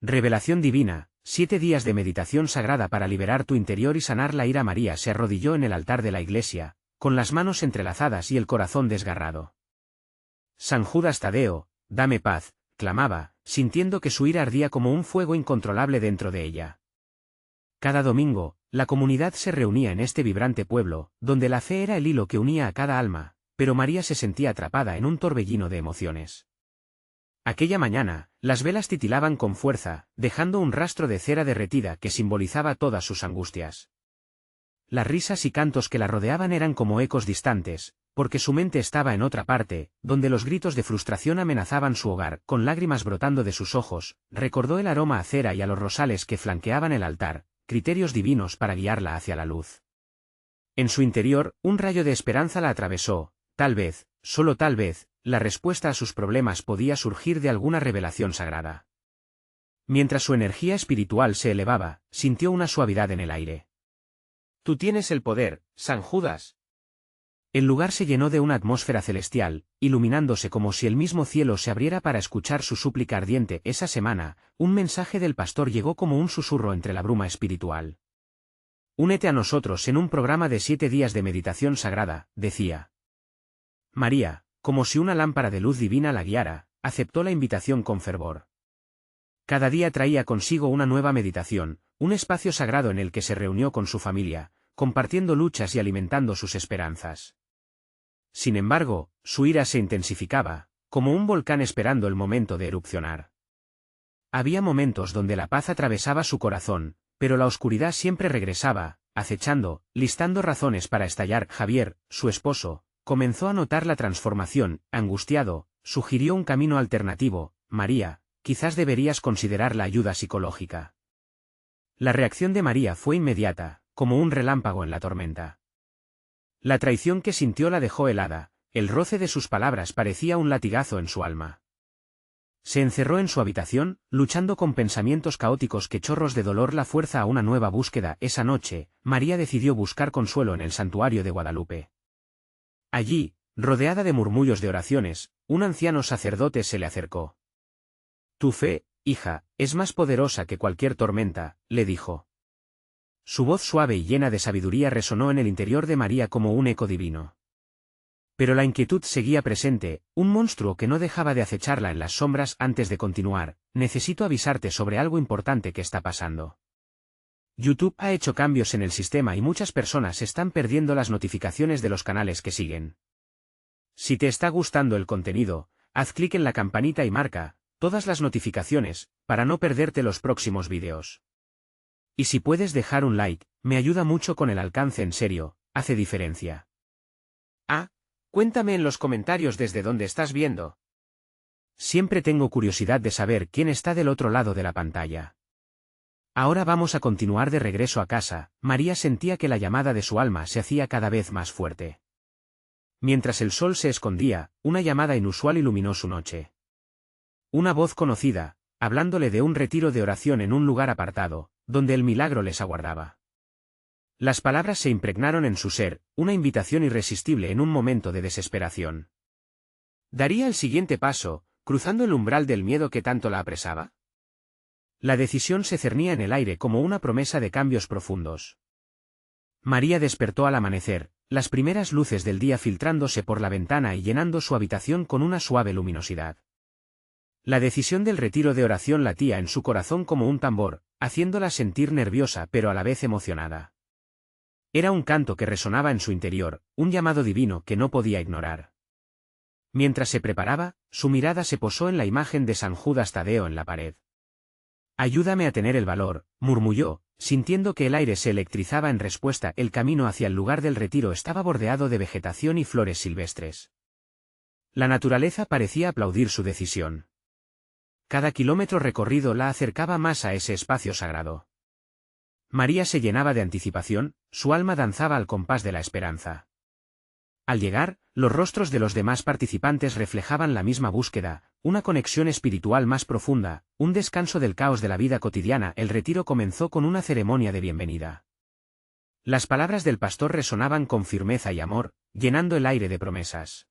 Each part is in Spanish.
Revelación divina, 7 días de meditación sagrada para liberar tu interior y sanar la ira. María se arrodilló en el altar de la iglesia, con las manos entrelazadas y el corazón desgarrado. San Judas Tadeo, dame paz, clamaba, sintiendo que su ira ardía como un fuego incontrolable dentro de ella. Cada domingo, la comunidad se reunía en este vibrante pueblo, donde la fe era el hilo que unía a cada alma, pero María se sentía atrapada en un torbellino de emociones. Aquella mañana, las velas titilaban con fuerza, dejando un rastro de cera derretida que simbolizaba todas sus angustias. Las risas y cantos que la rodeaban eran como ecos distantes, porque su mente estaba en otra parte, donde los gritos de frustración amenazaban su hogar. Con lágrimas brotando de sus ojos, recordó el aroma a cera y a los rosales que flanqueaban el altar, criterios divinos para guiarla hacia la luz. En su interior, un rayo de esperanza la atravesó. Tal vez, solo tal vez, la respuesta a sus problemas podía surgir de alguna revelación sagrada. Mientras su energía espiritual se elevaba, sintió una suavidad en el aire. Tú tienes el poder, San Judas. El lugar se llenó de una atmósfera celestial, iluminándose como si el mismo cielo se abriera para escuchar su súplica ardiente. Esa semana, un mensaje del pastor llegó como un susurro entre la bruma espiritual. Únete a nosotros en un programa de 7 días de meditación sagrada, decía. María, como si una lámpara de luz divina la guiara, aceptó la invitación con fervor. Cada día traía consigo una nueva meditación, un espacio sagrado en el que se reunió con su familia, compartiendo luchas y alimentando sus esperanzas. Sin embargo, su ira se intensificaba, como un volcán esperando el momento de erupcionar. Había momentos donde la paz atravesaba su corazón, pero la oscuridad siempre regresaba, acechando, listando razones para estallar. Javier, su esposo, comenzó a notar la transformación. Angustiado, sugirió un camino alternativo. María, quizás deberías considerar la ayuda psicológica. La reacción de María fue inmediata, como un relámpago en la tormenta. La traición que sintió la dejó helada, el roce de sus palabras parecía un latigazo en su alma. Se encerró en su habitación, luchando con pensamientos caóticos. Que chorros de dolor la fuerza a una nueva búsqueda. Esa noche, María decidió buscar consuelo en el santuario de Guadalupe. Allí, rodeada de murmullos de oraciones, un anciano sacerdote se le acercó. Tu fe, hija, es más poderosa que cualquier tormenta, le dijo. Su voz suave y llena de sabiduría resonó en el interior de María como un eco divino. Pero la inquietud seguía presente, un monstruo que no dejaba de acecharla en las sombras. Antes de continuar, necesito avisarte sobre algo importante que está pasando. YouTube ha hecho cambios en el sistema y muchas personas están perdiendo las notificaciones de los canales que siguen. Si te está gustando el contenido, haz clic en la campanita y marca todas las notificaciones, para no perderte los próximos vídeos. Y si puedes dejar un like, me ayuda mucho con el alcance. En serio, hace diferencia. Cuéntame en los comentarios desde dónde estás viendo. Siempre tengo curiosidad de saber quién está del otro lado de la pantalla. Ahora vamos a continuar. De regreso a casa, María sentía que la llamada de su alma se hacía cada vez más fuerte. Mientras el sol se escondía, una llamada inusual iluminó su noche. Una voz conocida, hablándole de un retiro de oración en un lugar apartado, donde el milagro les aguardaba. Las palabras se impregnaron en su ser, una invitación irresistible en un momento de desesperación. ¿Daría el siguiente paso, cruzando el umbral del miedo que tanto la apresaba? La decisión se cernía en el aire como una promesa de cambios profundos. María despertó al amanecer, las primeras luces del día filtrándose por la ventana y llenando su habitación con una suave luminosidad. La decisión del retiro de oración latía en su corazón como un tambor, haciéndola sentir nerviosa pero a la vez emocionada. Era un canto que resonaba en su interior, un llamado divino que no podía ignorar. Mientras se preparaba, su mirada se posó en la imagen de San Judas Tadeo en la pared. Ayúdame a tener el valor, murmulló, sintiendo que el aire se electrizaba en respuesta. El camino hacia el lugar del retiro estaba bordeado de vegetación y flores silvestres. La naturaleza parecía aplaudir su decisión. Cada kilómetro recorrido la acercaba más a ese espacio sagrado. María se llenaba de anticipación, su alma danzaba al compás de la esperanza. Al llegar, los rostros de los demás participantes reflejaban la misma búsqueda, una conexión espiritual más profunda, un descanso del caos de la vida cotidiana. El retiro comenzó con una ceremonia de bienvenida. Las palabras del pastor resonaban con firmeza y amor, llenando el aire de promesas.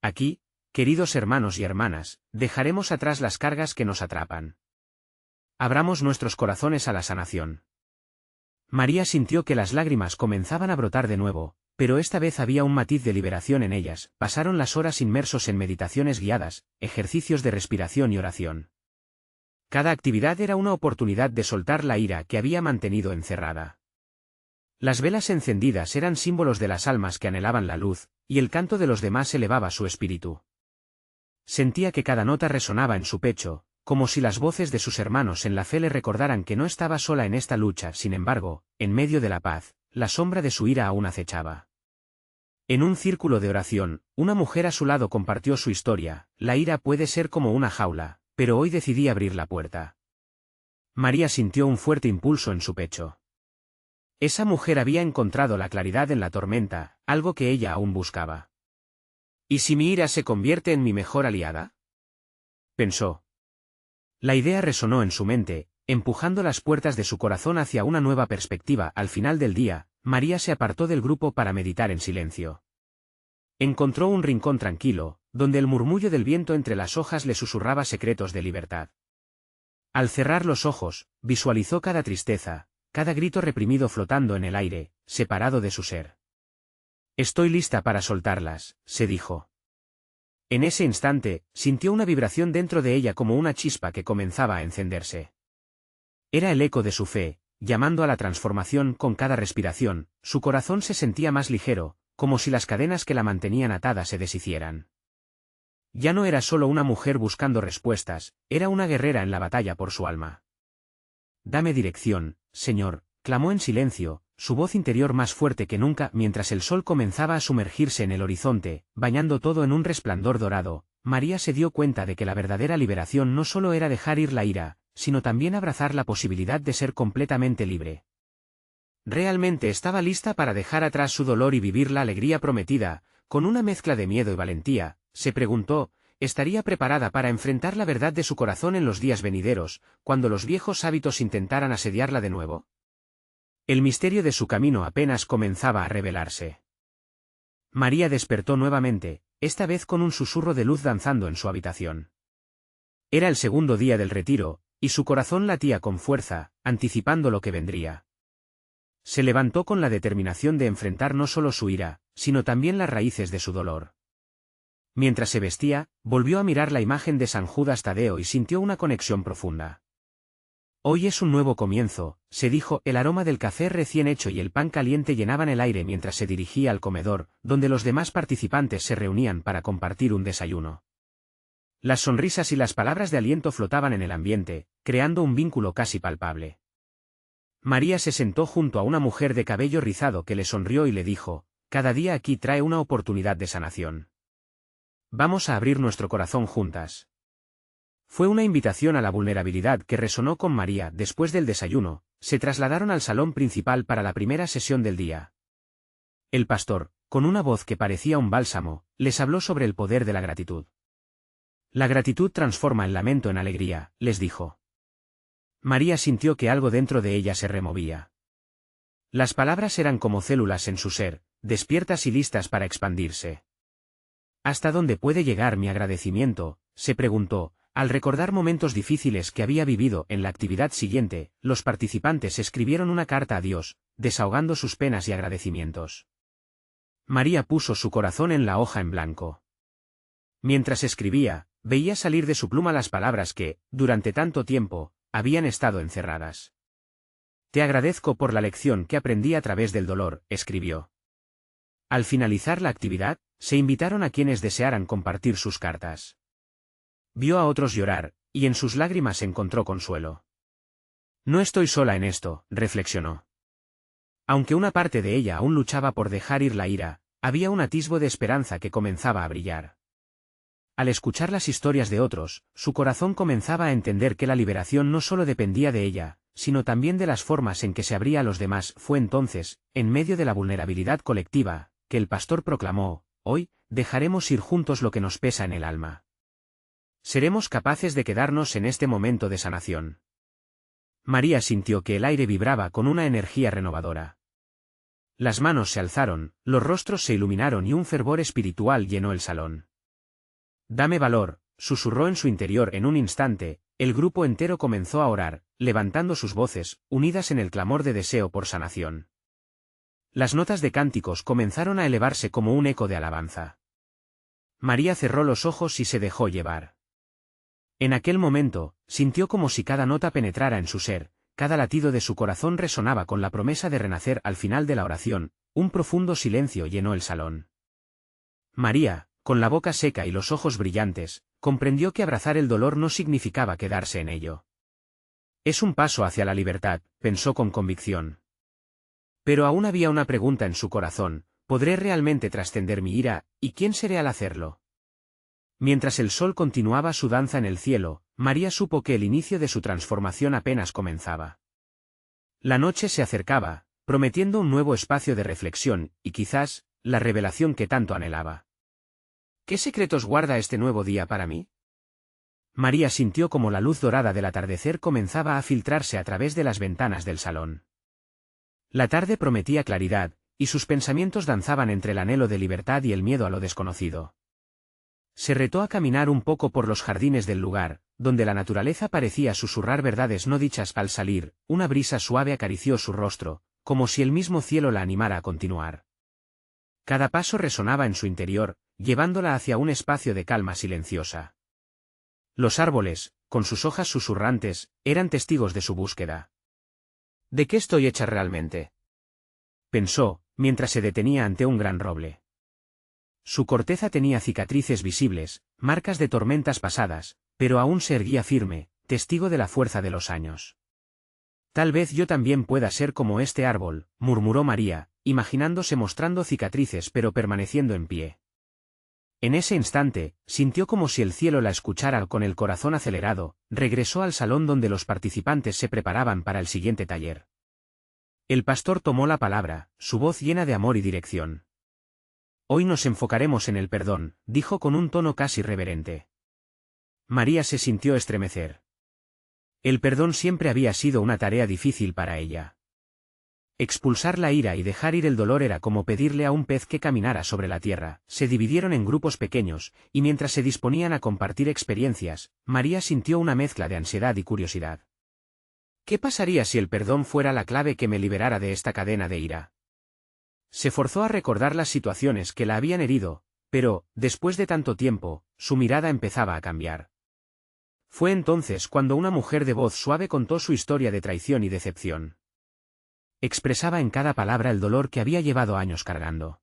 Aquí, queridos hermanos y hermanas, dejaremos atrás las cargas que nos atrapan. abramos nuestros corazones a la sanación. María sintió que las lágrimas comenzaban a brotar de nuevo, pero esta vez había un matiz de liberación en ellas. Pasaron las horas inmersos en meditaciones guiadas, ejercicios de respiración y oración. Cada actividad era una oportunidad de soltar la ira que había mantenido encerrada. Las velas encendidas eran símbolos de las almas que anhelaban la luz, y el canto de los demás elevaba su espíritu. Sentía que cada nota resonaba en su pecho, como si las voces de sus hermanos en la fe le recordaran que no estaba sola en esta lucha. Sin embargo, en medio de la paz, la sombra de su ira aún acechaba. En un círculo de oración, una mujer a su lado compartió su historia. La ira puede ser como una jaula, pero hoy decidí abrir la puerta. María sintió un fuerte impulso en su pecho. Esa mujer había encontrado la claridad en la tormenta, algo que ella aún buscaba. ¿Y si mi ira se convierte en mi mejor aliada?, pensó. La idea resonó en su mente, empujando las puertas de su corazón hacia una nueva perspectiva. Al final del día, María se apartó del grupo para meditar en silencio. Encontró un rincón tranquilo, donde el murmullo del viento entre las hojas le susurraba secretos de libertad. Al cerrar los ojos, visualizó cada tristeza, cada grito reprimido flotando en el aire, separado de su ser. Estoy lista para soltarlas, se dijo. En ese instante, sintió una vibración dentro de ella como una chispa que comenzaba a encenderse. Era el eco de su fe, llamando a la transformación. Con cada respiración, su corazón se sentía más ligero, como si las cadenas que la mantenían atada se deshicieran. Ya no era solo una mujer buscando respuestas, era una guerrera en la batalla por su alma. Dame dirección, Señor, clamó en silencio, su voz interior más fuerte que nunca. Mientras el sol comenzaba a sumergirse en el horizonte, bañando todo en un resplandor dorado, María se dio cuenta de que la verdadera liberación no solo era dejar ir la ira, sino también abrazar la posibilidad de ser completamente libre. Realmente estaba lista para dejar atrás su dolor y vivir la alegría prometida. Con una mezcla de miedo y valentía, se preguntó, ¿estaría preparada para enfrentar la verdad de su corazón en los días venideros, cuando los viejos hábitos intentaran asediarla de nuevo? El misterio de su camino apenas comenzaba a revelarse. María despertó nuevamente, esta vez con un susurro de luz danzando en su habitación. Era el segundo día del retiro, y su corazón latía con fuerza, anticipando lo que vendría. Se levantó con la determinación de enfrentar no solo su ira, sino también las raíces de su dolor. Mientras se vestía, volvió a mirar la imagen de San Judas Tadeo y sintió una conexión profunda. Hoy es un nuevo comienzo, se dijo. El aroma del café recién hecho y el pan caliente llenaban el aire mientras se dirigía al comedor, donde los demás participantes se reunían para compartir un desayuno. Las sonrisas y las palabras de aliento flotaban en el ambiente, creando un vínculo casi palpable. María se sentó junto a una mujer de cabello rizado que le sonrió y le dijo, cada día aquí trae una oportunidad de sanación. Vamos a abrir nuestro corazón juntas. Fue una invitación a la vulnerabilidad que resonó con María. Después del desayuno, se trasladaron al salón principal para la primera sesión del día. El pastor, con una voz que parecía un bálsamo, les habló sobre el poder de la gratitud. La gratitud transforma el lamento en alegría, les dijo. María sintió que algo dentro de ella se removía. Las palabras eran como células en su ser, despiertas y listas para expandirse. ¿Hasta dónde puede llegar mi agradecimiento?, se preguntó. Al recordar momentos difíciles que había vivido. En la actividad siguiente, los participantes escribieron una carta a Dios, desahogando sus penas y agradecimientos. María puso su corazón en la hoja en blanco. Mientras escribía, veía salir de su pluma las palabras que, durante tanto tiempo, habían estado encerradas. Te agradezco por la lección que aprendí a través del dolor, escribió. Al finalizar la actividad, se invitaron a quienes desearan compartir sus cartas. Vio a otros llorar, y en sus lágrimas encontró consuelo. No estoy sola en esto, reflexionó. Aunque una parte de ella aún luchaba por dejar ir la ira, había un atisbo de esperanza que comenzaba a brillar. Al escuchar las historias de otros, su corazón comenzaba a entender que la liberación no solo dependía de ella, sino también de las formas en que se abría a los demás. Fue entonces, en medio de la vulnerabilidad colectiva, que el pastor proclamó, hoy, dejaremos ir juntos lo que nos pesa en el alma. Seremos capaces de quedarnos en este momento de sanación. María sintió que el aire vibraba con una energía renovadora. Las manos se alzaron, los rostros se iluminaron y un fervor espiritual llenó el salón. Dame valor, susurró en su interior. En un instante, el grupo entero comenzó a orar, levantando sus voces, unidas en el clamor de deseo por sanación. Las notas de cánticos comenzaron a elevarse como un eco de alabanza. María cerró los ojos y se dejó llevar. En aquel momento, sintió como si cada nota penetrara en su ser, cada latido de su corazón resonaba con la promesa de renacer. Al final de la oración, un profundo silencio llenó el salón. María, con la boca seca y los ojos brillantes, comprendió que abrazar el dolor no significaba quedarse en ello. Es un paso hacia la libertad, pensó con convicción. Pero aún había una pregunta en su corazón: ¿podré realmente trascender mi ira, y quién seré al hacerlo? Mientras el sol continuaba su danza en el cielo, María supo que el inicio de su transformación apenas comenzaba. La noche se acercaba, prometiendo un nuevo espacio de reflexión, y quizás, la revelación que tanto anhelaba. ¿Qué secretos guarda este nuevo día para mí? María sintió como la luz dorada del atardecer comenzaba a filtrarse a través de las ventanas del salón. La tarde prometía claridad, y sus pensamientos danzaban entre el anhelo de libertad y el miedo a lo desconocido. Se retó a caminar un poco por los jardines del lugar, donde la naturaleza parecía susurrar verdades no dichas. Al salir, una brisa suave acarició su rostro, como si el mismo cielo la animara a continuar. Cada paso resonaba en su interior, llevándola hacia un espacio de calma silenciosa. Los árboles, con sus hojas susurrantes, eran testigos de su búsqueda. ¿De qué estoy hecha realmente?, pensó, mientras se detenía ante un gran roble. Su corteza tenía cicatrices visibles, marcas de tormentas pasadas, pero aún se erguía firme, testigo de la fuerza de los años. Tal vez yo también pueda ser como este árbol, murmuró María, imaginándose mostrando cicatrices pero permaneciendo en pie. En ese instante, sintió como si el cielo la escuchara. Con el corazón acelerado, regresó al salón donde los participantes se preparaban para el siguiente taller. El pastor tomó la palabra, su voz llena de amor y dirección. Hoy nos enfocaremos en el perdón, dijo con un tono casi reverente. María se sintió estremecer. El perdón siempre había sido una tarea difícil para ella. Expulsar la ira y dejar ir el dolor era como pedirle a un pez que caminara sobre la tierra. Se dividieron en grupos pequeños, y mientras se disponían a compartir experiencias, María sintió una mezcla de ansiedad y curiosidad. ¿Qué pasaría si el perdón fuera la clave que me liberara de esta cadena de ira? Se forzó a recordar las situaciones que la habían herido, pero, después de tanto tiempo, su mirada empezaba a cambiar. Fue entonces cuando una mujer de voz suave contó su historia de traición y decepción. Expresaba en cada palabra el dolor que había llevado años cargando.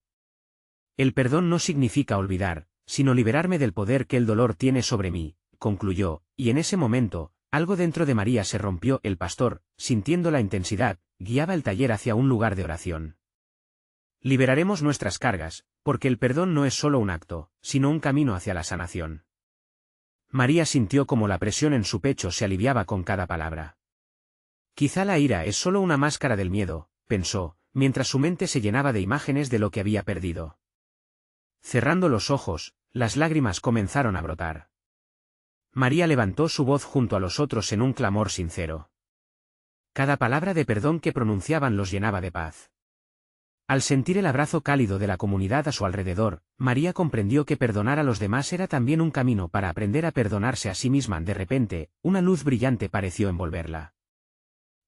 El perdón no significa olvidar, sino liberarme del poder que el dolor tiene sobre mí, concluyó, y en ese momento, algo dentro de María se rompió. El pastor, sintiendo la intensidad, guiaba el taller hacia un lugar de oración. Liberaremos nuestras cargas, porque el perdón no es solo un acto, sino un camino hacia la sanación. María sintió como la presión en su pecho se aliviaba con cada palabra. Quizá la ira es solo una máscara del miedo, pensó, mientras su mente se llenaba de imágenes de lo que había perdido. Cerrando los ojos, las lágrimas comenzaron a brotar. María levantó su voz junto a los otros en un clamor sincero. Cada palabra de perdón que pronunciaban los llenaba de paz. Al sentir el abrazo cálido de la comunidad a su alrededor, María comprendió que perdonar a los demás era también un camino para aprender a perdonarse a sí misma. De repente, una luz brillante pareció envolverla.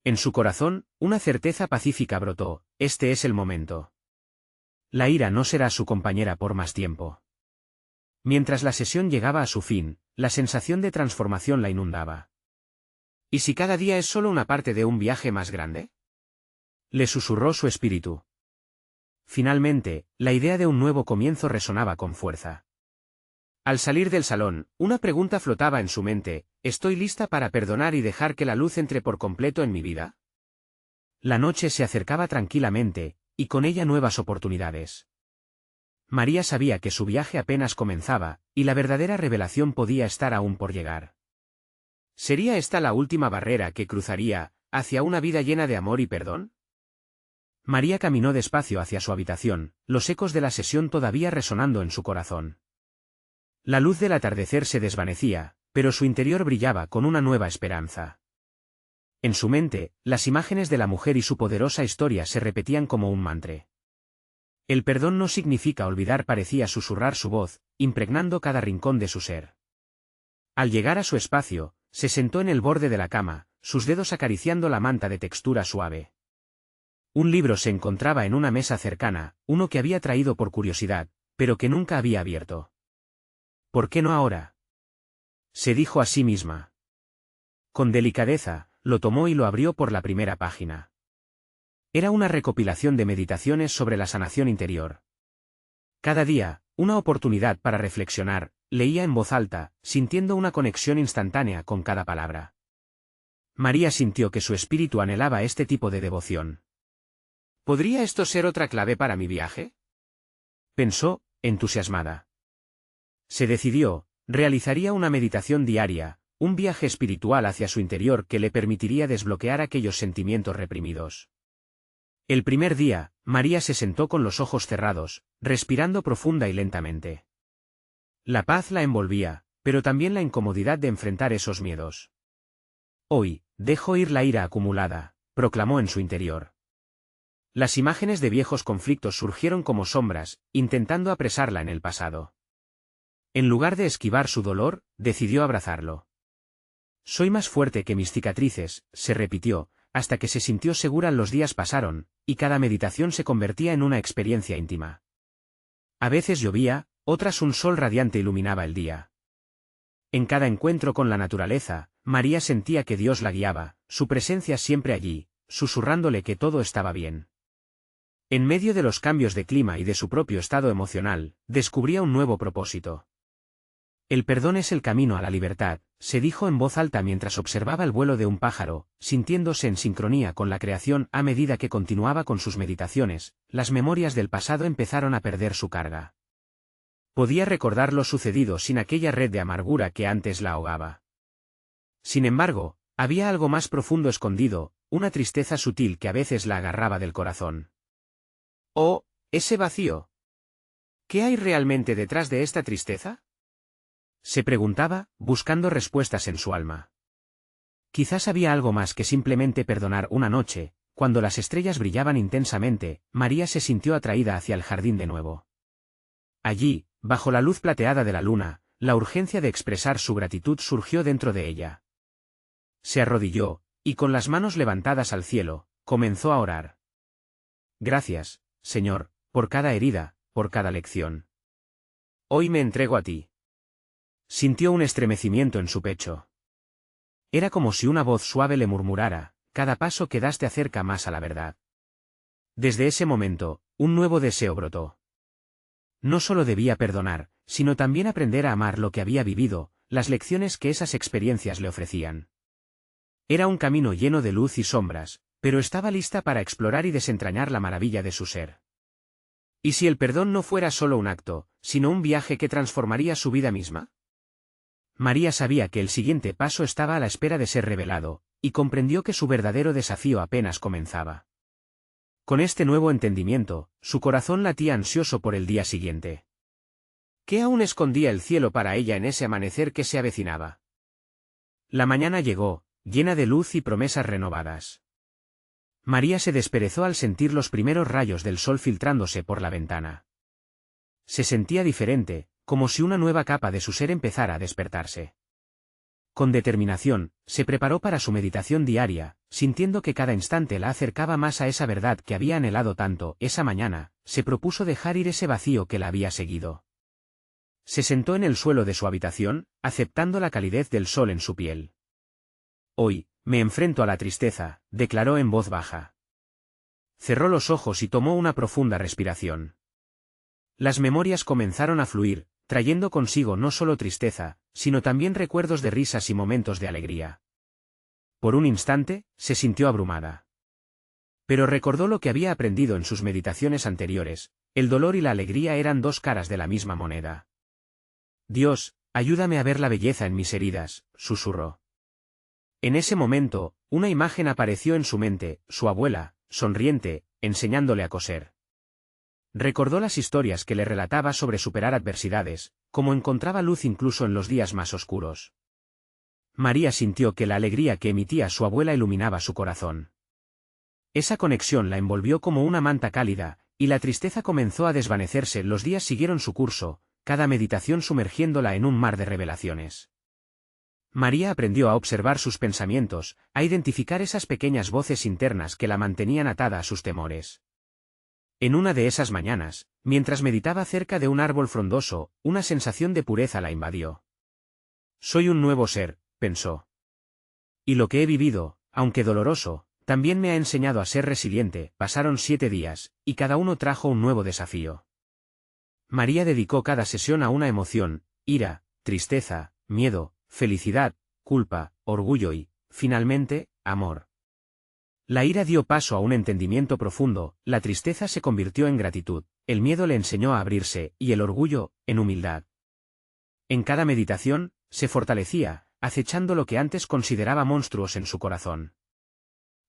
En su corazón, una certeza pacífica brotó: este es el momento. La ira no será su compañera por más tiempo. Mientras la sesión llegaba a su fin, la sensación de transformación la inundaba. ¿Y si cada día es solo una parte de un viaje más grande?, le susurró su espíritu. Finalmente, la idea de un nuevo comienzo resonaba con fuerza. Al salir del salón, una pregunta flotaba en su mente: ¿estoy lista para perdonar y dejar que la luz entre por completo en mi vida? La noche se acercaba tranquilamente, y con ella nuevas oportunidades. María sabía que su viaje apenas comenzaba, y la verdadera revelación podía estar aún por llegar. ¿Sería esta la última barrera que cruzaría, hacia una vida llena de amor y perdón? María caminó despacio hacia su habitación, los ecos de la sesión todavía resonando en su corazón. La luz del atardecer se desvanecía, pero su interior brillaba con una nueva esperanza. En su mente, las imágenes de la mujer y su poderosa historia se repetían como un mantra. El perdón no significa olvidar, parecía susurrar su voz, impregnando cada rincón de su ser. Al llegar a su espacio, se sentó en el borde de la cama, sus dedos acariciando la manta de textura suave. Un libro se encontraba en una mesa cercana, uno que había traído por curiosidad, pero que nunca había abierto. ¿Por qué no ahora?, se dijo a sí misma. Con delicadeza, lo tomó y lo abrió por la primera página. Era una recopilación de meditaciones sobre la sanación interior. Cada día, una oportunidad para reflexionar, leía en voz alta, sintiendo una conexión instantánea con cada palabra. María sintió que su espíritu anhelaba este tipo de devoción. ¿Podría esto ser otra clave para mi viaje?, pensó, entusiasmada. Se decidió, realizaría una meditación diaria, un viaje espiritual hacia su interior que le permitiría desbloquear aquellos sentimientos reprimidos. El primer día, María se sentó con los ojos cerrados, respirando profunda y lentamente. La paz la envolvía, pero también la incomodidad de enfrentar esos miedos. Hoy, dejo ir la ira acumulada, proclamó en su interior. Las imágenes de viejos conflictos surgieron como sombras, intentando apresarla en el pasado. En lugar de esquivar su dolor, decidió abrazarlo. Soy más fuerte que mis cicatrices, se repitió, hasta que se sintió segura. Los días pasaron, y cada meditación se convertía en una experiencia íntima. A veces llovía, otras un sol radiante iluminaba el día. En cada encuentro con la naturaleza, María sentía que Dios la guiaba, su presencia siempre allí, susurrándole que todo estaba bien. En medio de los cambios de clima y de su propio estado emocional, descubría un nuevo propósito. El perdón es el camino a la libertad, se dijo en voz alta mientras observaba el vuelo de un pájaro, sintiéndose en sincronía con la creación. A medida que continuaba con sus meditaciones, las memorias del pasado empezaron a perder su carga. Podía recordar lo sucedido sin aquella red de amargura que antes la ahogaba. Sin embargo, había algo más profundo escondido, una tristeza sutil que a veces la agarraba del corazón. Oh, ese vacío. ¿Qué hay realmente detrás de esta tristeza?, se preguntaba, buscando respuestas en su alma. Quizás había algo más que simplemente perdonar. Una noche, cuando las estrellas brillaban intensamente, María se sintió atraída hacia el jardín de nuevo. Allí, bajo la luz plateada de la luna, la urgencia de expresar su gratitud surgió dentro de ella. Se arrodilló, y con las manos levantadas al cielo, comenzó a orar. Gracias, Señor, por cada herida, por cada lección. Hoy me entrego a ti. Sintió un estremecimiento en su pecho. Era como si una voz suave le murmurara, cada paso que das te acerca más a la verdad. Desde ese momento, un nuevo deseo brotó. No solo debía perdonar, sino también aprender a amar lo que había vivido, las lecciones que esas experiencias le ofrecían. Era un camino lleno de luz y sombras, pero estaba lista para explorar y desentrañar la maravilla de su ser. ¿Y si el perdón no fuera solo un acto, sino un viaje que transformaría su vida misma? María sabía que el siguiente paso estaba a la espera de ser revelado, y comprendió que su verdadero desafío apenas comenzaba. Con este nuevo entendimiento, su corazón latía ansioso por el día siguiente. ¿Qué aún escondía el cielo para ella en ese amanecer que se avecinaba? La mañana llegó, llena de luz y promesas renovadas. María se desperezó al sentir los primeros rayos del sol filtrándose por la ventana. Se sentía diferente, como si una nueva capa de su ser empezara a despertarse. Con determinación, se preparó para su meditación diaria, sintiendo que cada instante la acercaba más a esa verdad que había anhelado tanto. Esa mañana, se propuso dejar ir ese vacío que la había seguido. Se sentó en el suelo de su habitación, aceptando la calidez del sol en su piel. Hoy, me enfrento a la tristeza, declaró en voz baja. Cerró los ojos y tomó una profunda respiración. Las memorias comenzaron a fluir, trayendo consigo no solo tristeza, sino también recuerdos de risas y momentos de alegría. Por un instante, se sintió abrumada. Pero recordó lo que había aprendido en sus meditaciones anteriores: el dolor y la alegría eran dos caras de la misma moneda. Dios, ayúdame a ver la belleza en mis heridas, susurró. En ese momento, una imagen apareció en su mente, su abuela, sonriente, enseñándole a coser. Recordó las historias que le relataba sobre superar adversidades, cómo encontraba luz incluso en los días más oscuros. María sintió que la alegría que emitía su abuela iluminaba su corazón. Esa conexión la envolvió como una manta cálida, y la tristeza comenzó a desvanecerse. Los días siguieron su curso, cada meditación sumergiéndola en un mar de revelaciones. María aprendió a observar sus pensamientos, a identificar esas pequeñas voces internas que la mantenían atada a sus temores. En una de esas mañanas, mientras meditaba cerca de un árbol frondoso, una sensación de pureza la invadió. Soy un nuevo ser, pensó. Y lo que he vivido, aunque doloroso, también me ha enseñado a ser resiliente. Pasaron 7 días, y cada uno trajo un nuevo desafío. María dedicó cada sesión a una emoción: ira, tristeza, miedo, felicidad, culpa, orgullo y, finalmente, amor. La ira dio paso a un entendimiento profundo, la tristeza se convirtió en gratitud, el miedo le enseñó a abrirse, y el orgullo, en humildad. En cada meditación, se fortalecía, acechando lo que antes consideraba monstruos en su corazón.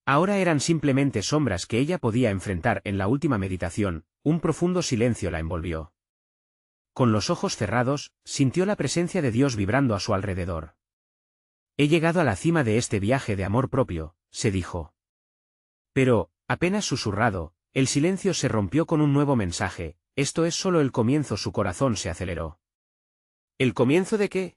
Ahora eran simplemente sombras que ella podía enfrentar. En la última meditación, un profundo silencio la envolvió. Con los ojos cerrados, sintió la presencia de Dios vibrando a su alrededor. He llegado a la cima de este viaje de amor propio, se dijo. Pero, apenas susurrado, el silencio se rompió con un nuevo mensaje: esto es solo el comienzo. Su corazón se aceleró. ¿El comienzo de qué?,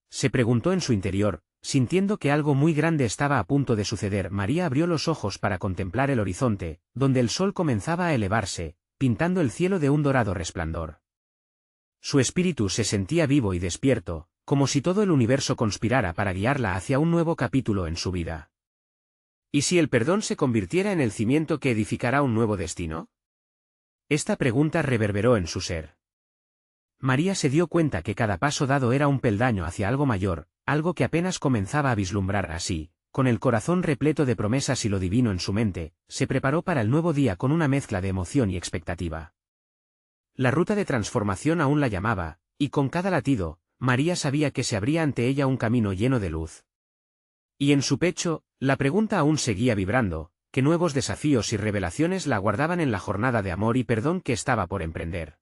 se preguntó en su interior, sintiendo que algo muy grande estaba a punto de suceder. María abrió los ojos para contemplar el horizonte, donde el sol comenzaba a elevarse, pintando el cielo de un dorado resplandor. Su espíritu se sentía vivo y despierto, como si todo el universo conspirara para guiarla hacia un nuevo capítulo en su vida. ¿Y si el perdón se convirtiera en el cimiento que edificará un nuevo destino? Esta pregunta reverberó en su ser. María se dio cuenta que cada paso dado era un peldaño hacia algo mayor, algo que apenas comenzaba a vislumbrar. Así, con el corazón repleto de promesas y lo divino en su mente, se preparó para el nuevo día con una mezcla de emoción y expectativa. La ruta de transformación aún la llamaba, y con cada latido, María sabía que se abría ante ella un camino lleno de luz. Y en su pecho, la pregunta aún seguía vibrando: ¿qué nuevos desafíos y revelaciones la aguardaban en la jornada de amor y perdón que estaba por emprender?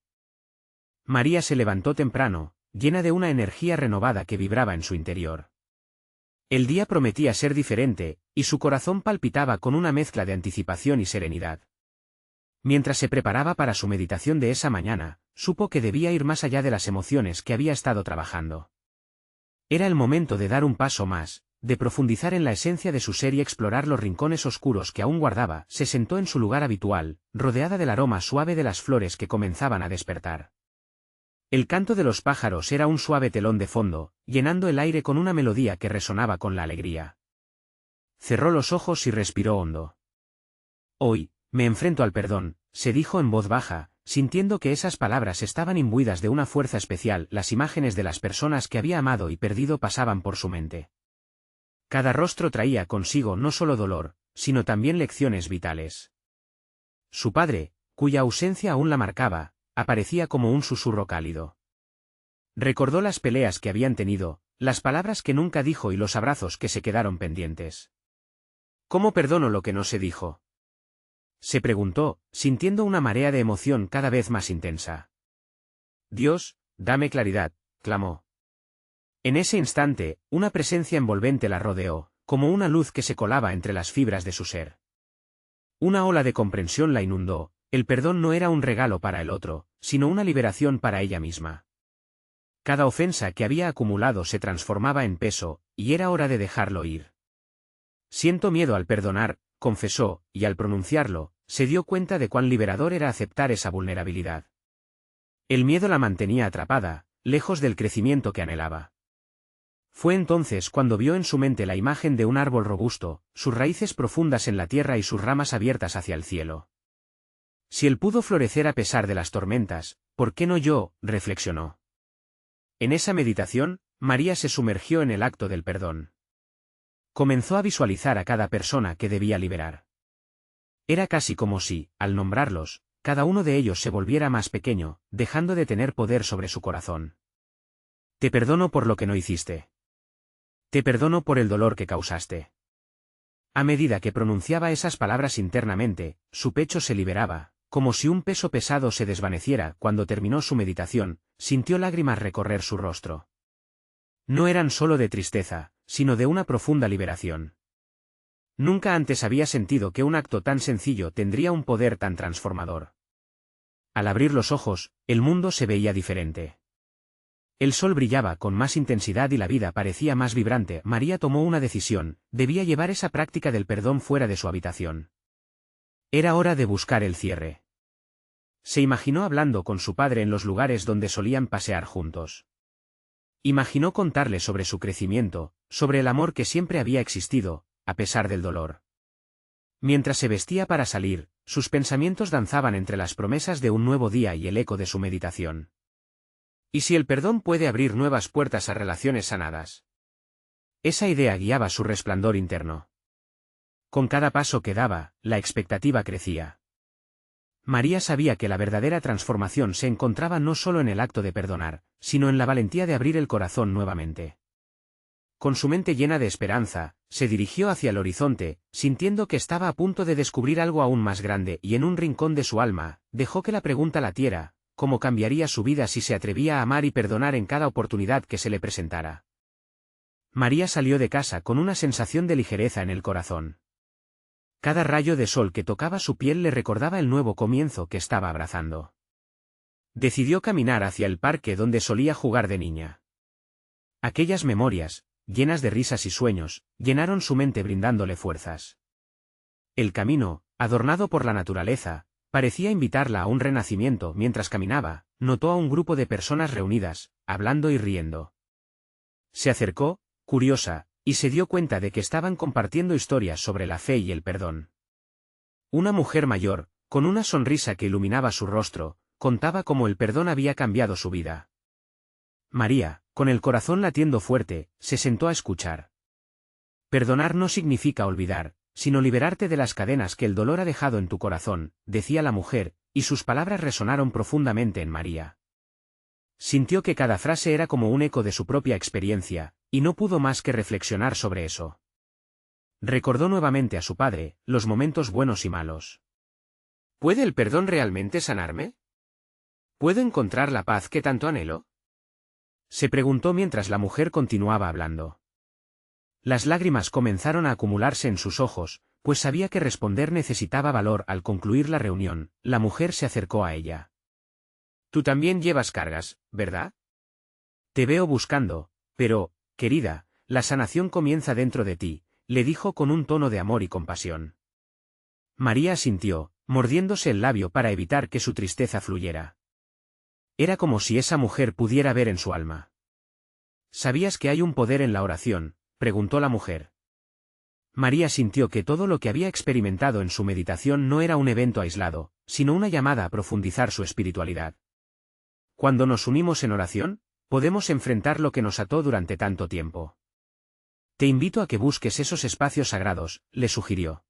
María se levantó temprano, llena de una energía renovada que vibraba en su interior. El día prometía ser diferente, y su corazón palpitaba con una mezcla de anticipación y serenidad. Mientras se preparaba para su meditación de esa mañana, supo que debía ir más allá de las emociones que había estado trabajando. Era el momento de dar un paso más, de profundizar en la esencia de su ser y explorar los rincones oscuros que aún guardaba. Se sentó en su lugar habitual, rodeada del aroma suave de las flores que comenzaban a despertar. El canto de los pájaros era un suave telón de fondo, llenando el aire con una melodía que resonaba con la alegría. Cerró los ojos y respiró hondo. Hoy, me enfrento al perdón, se dijo en voz baja, sintiendo que esas palabras estaban imbuidas de una fuerza especial. Las imágenes de las personas que había amado y perdido pasaban por su mente. Cada rostro traía consigo no solo dolor, sino también lecciones vitales. Su padre, cuya ausencia aún la marcaba, aparecía como un susurro cálido. Recordó las peleas que habían tenido, las palabras que nunca dijo y los abrazos que se quedaron pendientes. ¿Cómo perdono lo que no se dijo?, se preguntó, sintiendo una marea de emoción cada vez más intensa. Dios, dame claridad, clamó. En ese instante, una presencia envolvente la rodeó, como una luz que se colaba entre las fibras de su ser. Una ola de comprensión la inundó. El perdón no era un regalo para el otro, sino una liberación para ella misma. Cada ofensa que había acumulado se transformaba en peso, y era hora de dejarlo ir. Siento miedo al perdonar, confesó, y al pronunciarlo, se dio cuenta de cuán liberador era aceptar esa vulnerabilidad. El miedo la mantenía atrapada, lejos del crecimiento que anhelaba. Fue entonces cuando vio en su mente la imagen de un árbol robusto, sus raíces profundas en la tierra y sus ramas abiertas hacia el cielo. Si él pudo florecer a pesar de las tormentas, ¿por qué no yo?, reflexionó. En esa meditación, María se sumergió en el acto del perdón. Comenzó a visualizar a cada persona que debía liberar. Era casi como si, al nombrarlos, cada uno de ellos se volviera más pequeño, dejando de tener poder sobre su corazón. Te perdono por lo que no hiciste. Te perdono por el dolor que causaste. A medida que pronunciaba esas palabras internamente, su pecho se liberaba, como si un peso pesado se desvaneciera. Cuando terminó su meditación, sintió lágrimas recorrer su rostro. No eran solo de tristeza, sino de una profunda liberación. Nunca antes había sentido que un acto tan sencillo tendría un poder tan transformador. Al abrir los ojos, el mundo se veía diferente. El sol brillaba con más intensidad y la vida parecía más vibrante. María tomó una decisión: debía llevar esa práctica del perdón fuera de su habitación. Era hora de buscar el cierre. Se imaginó hablando con su padre en los lugares donde solían pasear juntos. Imaginó contarle sobre su crecimiento, sobre el amor que siempre había existido, a pesar del dolor. Mientras se vestía para salir, sus pensamientos danzaban entre las promesas de un nuevo día y el eco de su meditación. ¿Y si el perdón puede abrir nuevas puertas a relaciones sanadas? Esa idea guiaba su resplandor interno. Con cada paso que daba, la expectativa crecía. María sabía que la verdadera transformación se encontraba no solo en el acto de perdonar, sino en la valentía de abrir el corazón nuevamente. Con su mente llena de esperanza, se dirigió hacia el horizonte, sintiendo que estaba a punto de descubrir algo aún más grande, y en un rincón de su alma, dejó que la pregunta latiera: ¿cómo cambiaría su vida si se atrevía a amar y perdonar en cada oportunidad que se le presentara? María salió de casa con una sensación de ligereza en el corazón. Cada rayo de sol que tocaba su piel le recordaba el nuevo comienzo que estaba abrazando. Decidió caminar hacia el parque donde solía jugar de niña. Aquellas memorias, llenas de risas y sueños, llenaron su mente brindándole fuerzas. El camino, adornado por la naturaleza, parecía invitarla a un renacimiento. Mientras caminaba, notó a un grupo de personas reunidas, hablando y riendo. Se acercó, curiosa, y se dio cuenta de que estaban compartiendo historias sobre la fe y el perdón. Una mujer mayor, con una sonrisa que iluminaba su rostro, contaba cómo el perdón había cambiado su vida. María, con el corazón latiendo fuerte, se sentó a escuchar. Perdonar no significa olvidar, sino liberarte de las cadenas que el dolor ha dejado en tu corazón, decía la mujer, y sus palabras resonaron profundamente en María. Sintió que cada frase era como un eco de su propia experiencia, y no pudo más que reflexionar sobre eso. Recordó nuevamente a su padre, los momentos buenos y malos. ¿Puede el perdón realmente sanarme? ¿Puedo encontrar la paz que tanto anhelo? Se preguntó mientras la mujer continuaba hablando. Las lágrimas comenzaron a acumularse en sus ojos, pues sabía que responder necesitaba valor. Al concluir la reunión, la mujer se acercó a ella. Tú también llevas cargas, ¿verdad? Te veo buscando, pero, querida, la sanación comienza dentro de ti, le dijo con un tono de amor y compasión. María asintió, mordiéndose el labio para evitar que su tristeza fluyera. Era como si esa mujer pudiera ver en su alma. ¿Sabías que hay un poder en la oración?, preguntó la mujer. María sintió que todo lo que había experimentado en su meditación no era un evento aislado, sino una llamada a profundizar su espiritualidad. Cuando nos unimos en oración, podemos enfrentar lo que nos ató durante tanto tiempo. Te invito a que busques esos espacios sagrados, le sugirió.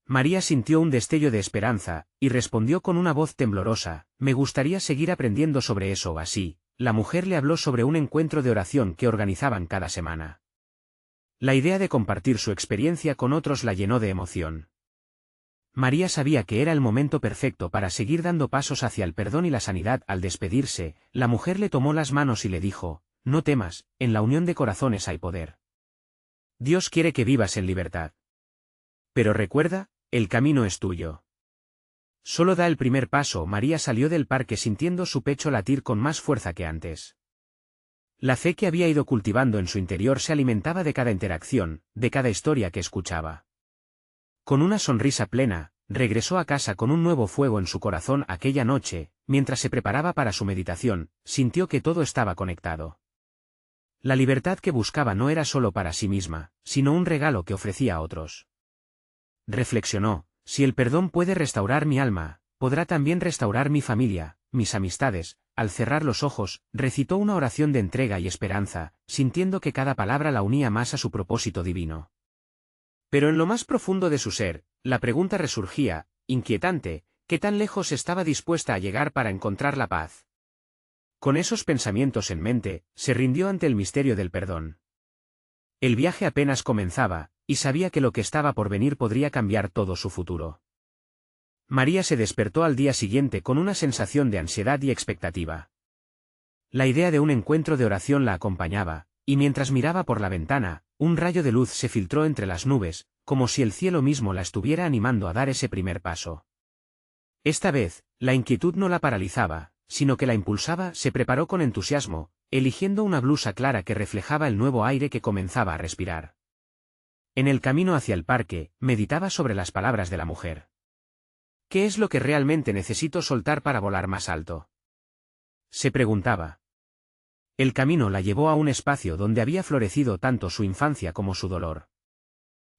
María sintió un destello de esperanza, y respondió con una voz temblorosa: me gustaría seguir aprendiendo sobre eso. Así, la mujer le habló sobre un encuentro de oración que organizaban cada semana. La idea de compartir su experiencia con otros la llenó de emoción. María sabía que era el momento perfecto para seguir dando pasos hacia el perdón y la sanidad. Al despedirse, la mujer le tomó las manos y le dijo: no temas, en la unión de corazones hay poder. Dios quiere que vivas en libertad. Pero recuerda, el camino es tuyo. Solo da el primer paso. María salió del parque sintiendo su pecho latir con más fuerza que antes. La fe que había ido cultivando en su interior se alimentaba de cada interacción, de cada historia que escuchaba. Con una sonrisa plena, regresó a casa con un nuevo fuego en su corazón. Aquella noche, mientras se preparaba para su meditación, sintió que todo estaba conectado. La libertad que buscaba no era solo para sí misma, sino un regalo que ofrecía a otros. Reflexionó: si el perdón puede restaurar mi alma, podrá también restaurar mi familia, mis amistades. Al cerrar los ojos, recitó una oración de entrega y esperanza, sintiendo que cada palabra la unía más a su propósito divino. Pero en lo más profundo de su ser, la pregunta resurgía, inquietante: ¿qué tan lejos estaba dispuesta a llegar para encontrar la paz? Con esos pensamientos en mente, se rindió ante el misterio del perdón. El viaje apenas comenzaba, y sabía que lo que estaba por venir podría cambiar todo su futuro. María se despertó al día siguiente con una sensación de ansiedad y expectativa. La idea de un encuentro de oración la acompañaba, y mientras miraba por la ventana, un rayo de luz se filtró entre las nubes, como si el cielo mismo la estuviera animando a dar ese primer paso. Esta vez, la inquietud no la paralizaba, sino que la impulsaba. Se preparó con entusiasmo, eligiendo una blusa clara que reflejaba el nuevo aire que comenzaba a respirar. En el camino hacia el parque, meditaba sobre las palabras de la mujer. ¿Qué es lo que realmente necesito soltar para volar más alto?, se preguntaba. El camino la llevó a un espacio donde había florecido tanto su infancia como su dolor.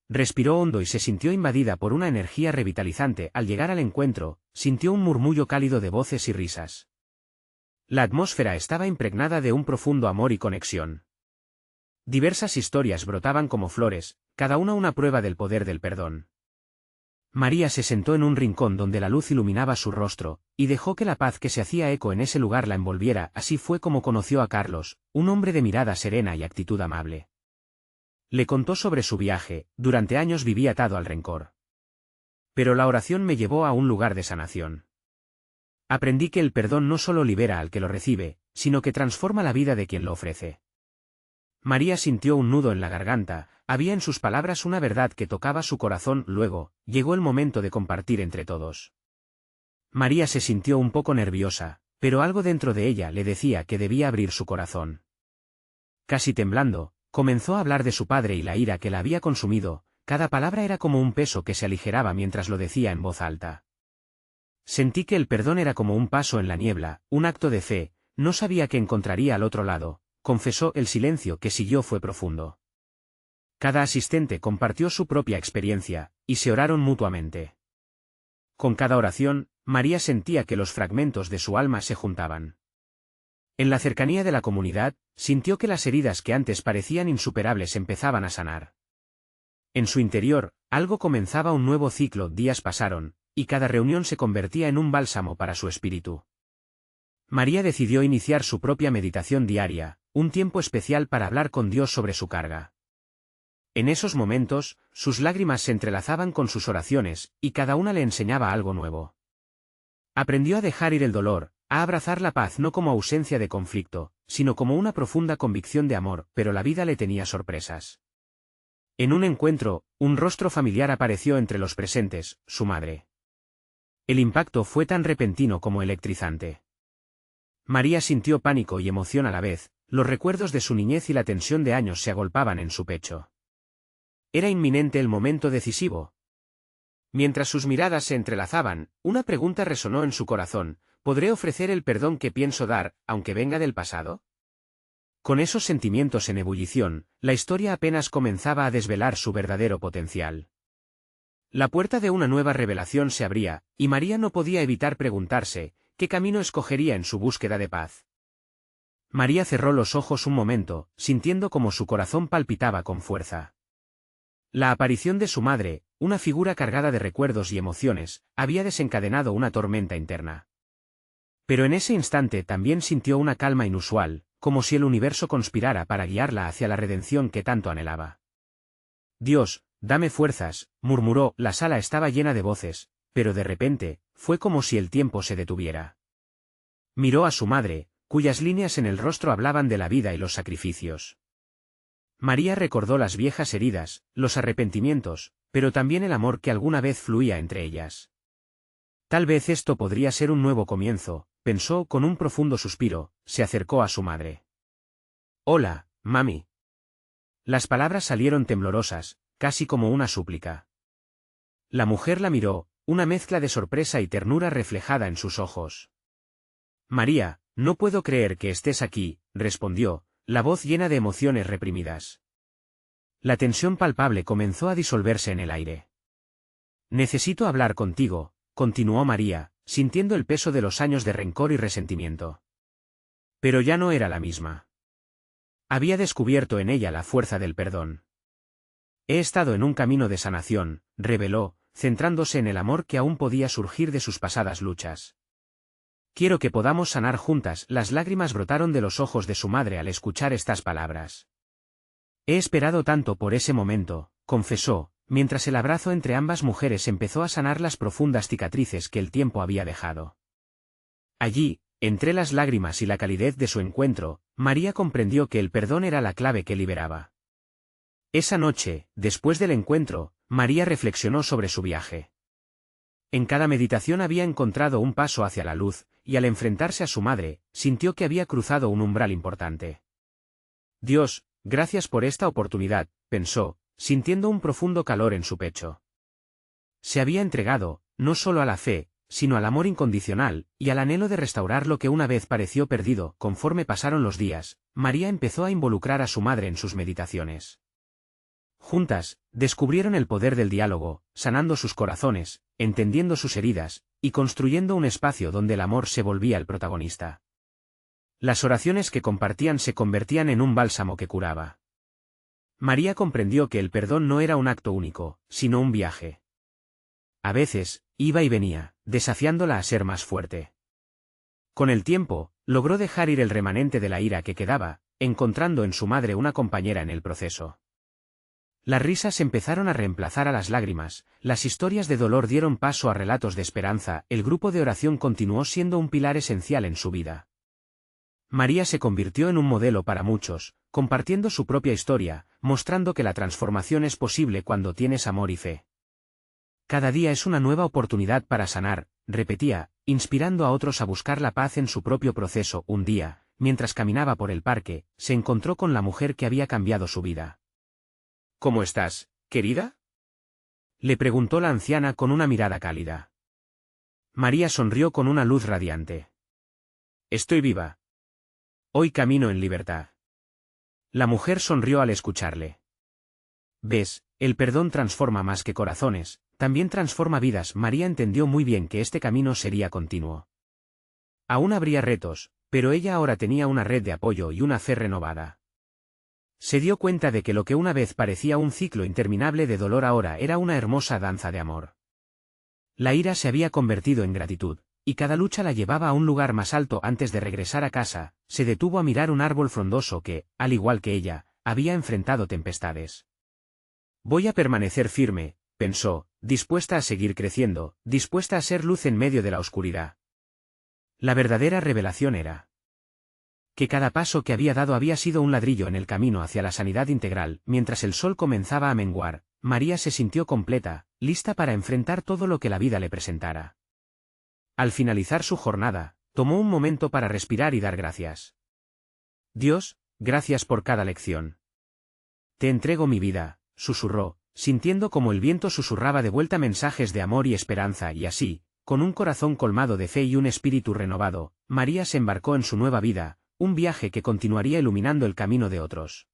Respiró hondo y se sintió invadida por una energía revitalizante. Al llegar al encuentro, sintió un murmullo cálido de voces y risas. La atmósfera estaba impregnada de un profundo amor y conexión. Diversas historias brotaban como flores, cada una prueba del poder del perdón. María se sentó en un rincón donde la luz iluminaba su rostro, y dejó que la paz que se hacía eco en ese lugar la envolviera. Así fue como conoció a Carlos, un hombre de mirada serena y actitud amable. Le contó sobre su viaje. Durante años viví atado al rencor. Pero la oración me llevó a un lugar de sanación. Aprendí que el perdón no solo libera al que lo recibe, sino que transforma la vida de quien lo ofrece. María sintió un nudo en la garganta. Había en sus palabras una verdad que tocaba su corazón. Luego, llegó el momento de compartir entre todos. María se sintió un poco nerviosa, pero algo dentro de ella le decía que debía abrir su corazón. Casi temblando, comenzó a hablar de su padre y la ira que la había consumido. Cada palabra era como un peso que se aligeraba mientras lo decía en voz alta. Sentí que el perdón era como un paso en la niebla, un acto de fe. No sabía qué encontraría al otro lado, confesó. El silencio que siguió fue profundo. Cada asistente compartió su propia experiencia, y se oraron mutuamente. Con cada oración, María sentía que los fragmentos de su alma se juntaban. En la cercanía de la comunidad, sintió que las heridas que antes parecían insuperables empezaban a sanar. En su interior, algo comenzaba un nuevo ciclo. Días pasaron, y cada reunión se convertía en un bálsamo para su espíritu. María decidió iniciar su propia meditación diaria, un tiempo especial para hablar con Dios sobre su carga. En esos momentos, sus lágrimas se entrelazaban con sus oraciones, y cada una le enseñaba algo nuevo. Aprendió a dejar ir el dolor, a abrazar la paz no como ausencia de conflicto, sino como una profunda convicción de amor. Pero la vida le tenía sorpresas. En un encuentro, un rostro familiar apareció entre los presentes, su madre. El impacto fue tan repentino como electrizante. María sintió pánico y emoción a la vez. Los recuerdos de su niñez y la tensión de años se agolpaban en su pecho. Era inminente el momento decisivo. Mientras sus miradas se entrelazaban, una pregunta resonó en su corazón: ¿podré ofrecer el perdón que pienso dar, aunque venga del pasado? Con esos sentimientos en ebullición, la historia apenas comenzaba a desvelar su verdadero potencial. La puerta de una nueva revelación se abría, y María no podía evitar preguntarse, ¿qué camino escogería en su búsqueda de paz? María cerró los ojos un momento, sintiendo como su corazón palpitaba con fuerza. La aparición de su madre, una figura cargada de recuerdos y emociones, había desencadenado una tormenta interna. Pero en ese instante también sintió una calma inusual, como si el universo conspirara para guiarla hacia la redención que tanto anhelaba. Dios, dame fuerzas, murmuró. La sala estaba llena de voces, pero de repente, fue como si el tiempo se detuviera. Miró a su madre, cuyas líneas en el rostro hablaban de la vida y los sacrificios. María recordó las viejas heridas, los arrepentimientos, pero también el amor que alguna vez fluía entre ellas. Tal vez esto podría ser un nuevo comienzo, pensó con un profundo suspiro. Se acercó a su madre. Hola, mami. Las palabras salieron temblorosas, casi como una súplica. La mujer la miró, una mezcla de sorpresa y ternura reflejada en sus ojos. María, no puedo creer que estés aquí, respondió, la voz llena de emociones reprimidas. La tensión palpable comenzó a disolverse en el aire. Necesito hablar contigo, continuó María, sintiendo el peso de los años de rencor y resentimiento. Pero ya no era la misma. Había descubierto en ella la fuerza del perdón. He estado en un camino de sanación, reveló, centrándose en el amor que aún podía surgir de sus pasadas luchas. Quiero que podamos sanar juntas. Las lágrimas brotaron de los ojos de su madre al escuchar estas palabras. He esperado tanto por ese momento, confesó, mientras el abrazo entre ambas mujeres empezó a sanar las profundas cicatrices que el tiempo había dejado. Allí, entre las lágrimas y la calidez de su encuentro, María comprendió que el perdón era la clave que liberaba. Esa noche, después del encuentro, María reflexionó sobre su viaje. En cada meditación había encontrado un paso hacia la luz, y al enfrentarse a su madre, sintió que había cruzado un umbral importante. Dios, gracias por esta oportunidad, pensó, sintiendo un profundo calor en su pecho. Se había entregado, no solo a la fe, sino al amor incondicional, y al anhelo de restaurar lo que una vez pareció perdido. Conforme pasaron los días, María empezó a involucrar a su madre en sus meditaciones. Juntas, descubrieron el poder del diálogo, sanando sus corazones, entendiendo sus heridas, y construyendo un espacio donde el amor se volvía el protagonista. Las oraciones que compartían se convertían en un bálsamo que curaba. María comprendió que el perdón no era un acto único, sino un viaje. A veces, iba y venía, desafiándola a ser más fuerte. Con el tiempo, logró dejar ir el remanente de la ira que quedaba, encontrando en su madre una compañera en el proceso. Las risas empezaron a reemplazar a las lágrimas, las historias de dolor dieron paso a relatos de esperanza, el grupo de oración continuó siendo un pilar esencial en su vida. María se convirtió en un modelo para muchos, compartiendo su propia historia, mostrando que la transformación es posible cuando tienes amor y fe. Cada día es una nueva oportunidad para sanar, repetía, inspirando a otros a buscar la paz en su propio proceso. Un día, mientras caminaba por el parque, se encontró con la mujer que había cambiado su vida. ¿Cómo estás, querida?, le preguntó la anciana con una mirada cálida. María sonrió con una luz radiante. Estoy viva. Hoy camino en libertad. La mujer sonrió al escucharle. ¿Ves? El perdón transforma más que corazones, también transforma vidas. María entendió muy bien que este camino sería continuo. Aún habría retos, pero ella ahora tenía una red de apoyo y una fe renovada. Se dio cuenta de que lo que una vez parecía un ciclo interminable de dolor ahora era una hermosa danza de amor. La ira se había convertido en gratitud, y cada lucha la llevaba a un lugar más alto. Antes de regresar a casa, se detuvo a mirar un árbol frondoso que, al igual que ella, había enfrentado tempestades. Voy a permanecer firme, pensó, dispuesta a seguir creciendo, dispuesta a ser luz en medio de la oscuridad. La verdadera revelación era que cada paso que había dado había sido un ladrillo en el camino hacia la sanidad integral. Mientras el sol comenzaba a menguar, María se sintió completa, lista para enfrentar todo lo que la vida le presentara. Al finalizar su jornada, tomó un momento para respirar y dar gracias. Dios, gracias por cada lección. Te entrego mi vida, susurró, sintiendo como el viento susurraba de vuelta mensajes de amor y esperanza. Y así, con un corazón colmado de fe y un espíritu renovado, María se embarcó en su nueva vida, un viaje que continuaría iluminando el camino de otros.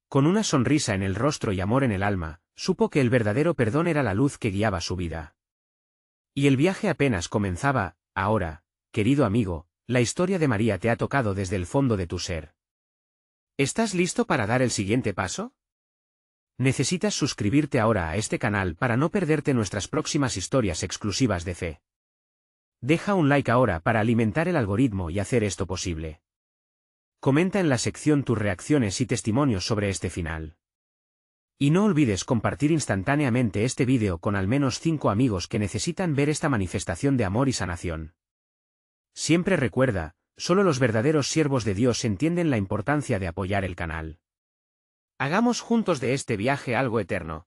Con una sonrisa en el rostro y amor en el alma, supo que el verdadero perdón era la luz que guiaba su vida. Y el viaje apenas comenzaba. Ahora, querido amigo, la historia de María te ha tocado desde el fondo de tu ser. ¿Estás listo para dar el siguiente paso? Necesitas suscribirte ahora a este canal para no perderte nuestras próximas historias exclusivas de fe. Deja un like ahora para alimentar el algoritmo y hacer esto posible. Comenta en la sección tus reacciones y testimonios sobre este final. Y no olvides compartir instantáneamente este vídeo con al menos 5 amigos que necesitan ver esta manifestación de amor y sanación. Siempre recuerda, solo los verdaderos siervos de Dios entienden la importancia de apoyar el canal. Hagamos juntos de este viaje algo eterno.